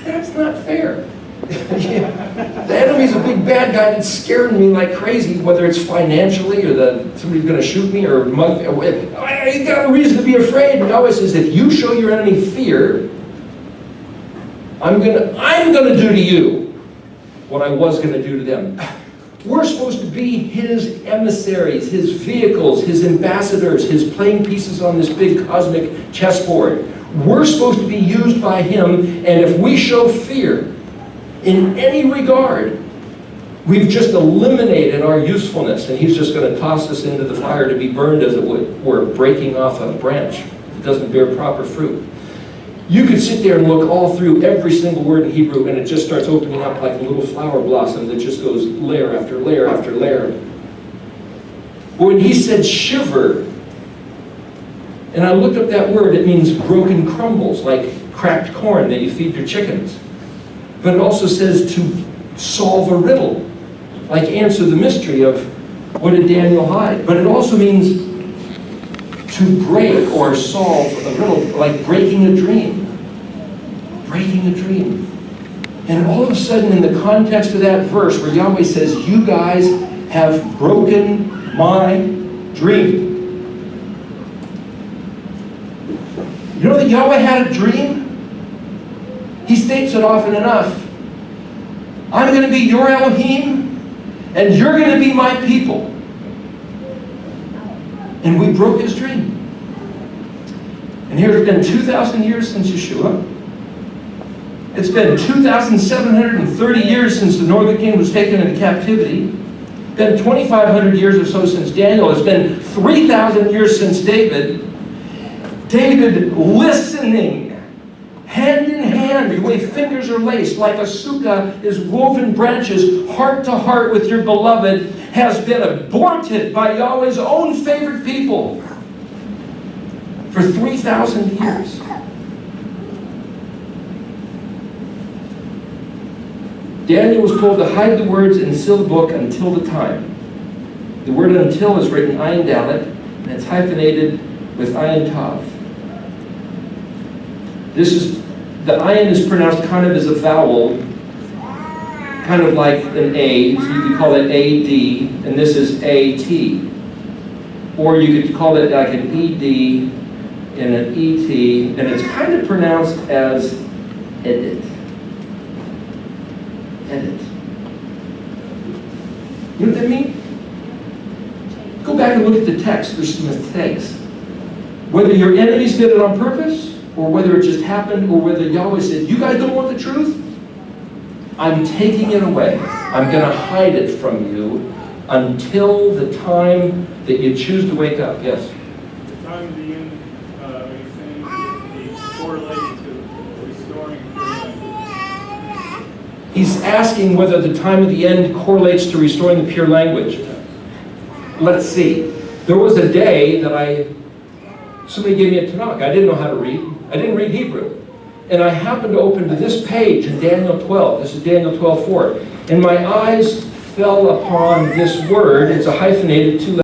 That's not fair. The enemy's a big bad guy that's scaring me like crazy, whether it's financially or that somebody's going to shoot me or mug. I got a reason to be afraid. And Yahweh says, if you show your enemy fear, I'm gonna do to you what I was going to do to them. We're supposed to be his emissaries, his vehicles, his ambassadors, his playing pieces on this big cosmic chessboard. We're supposed to be used by him, and if we show fear in any regard, we've just eliminated our usefulness, and he's just going to toss us into the fire to be burned, as it were, breaking off a branch that doesn't bear proper fruit. You could sit there and look all through every single word in Hebrew, and it just starts opening up like a little flower blossom that just goes layer after layer after layer. But when he said shiver, and I looked up that word, it means broken crumbles, like cracked corn that you feed your chickens. But it also says to solve a riddle, like answer the mystery of what did Daniel hide. But it also means to break or solve a riddle, like breaking a dream. Breaking a dream. And all of a sudden, in the context of that verse where Yahweh says, you guys have broken my dream. You know that Yahweh had a dream? He states it often enough. I'm going to be your Elohim, and you're going to be my people. And we broke his dream. And here it's been 2,000 years since Yeshua. It's been 2,730 years since the northern kingdom was taken into captivity. It's been 2,500 years or so since Daniel. It's been 3,000 years since David. David listening, hand in hand, the way fingers are laced, like a sukkah is woven branches, heart to heart with your beloved, has been aborted by Yahweh's own favorite people for 3,000 years. Daniel was told to hide the words and seal the book until the time. The word until is written Ayin Dalet, and it's hyphenated with Ayin Tav. The Ayin is pronounced kind of as a vowel, kind of like an A, so you could call it A-D, and this is A-T. Or you could call it like an E-D and an E-T, and it's kind of pronounced as edit. Edit. You know what that means? Go back and look at the text. There's some mistakes. Whether your enemies did it on purpose, or whether it just happened, or whether Yahweh said, you guys don't want the truth? I'm taking it away. I'm going to hide it from you until the time that you choose to wake up. Yes? The time of the end, are you saying the correlated to restoring pure language? He's asking whether the time of the end correlates to restoring the pure language. Let's see. There was a day that I somebody gave me a Tanakh. I didn't know how to read. I didn't read Hebrew. And I happened to open to this page in Daniel 12. This is Daniel 12:4. And my eyes fell upon this word. It's a hyphenated two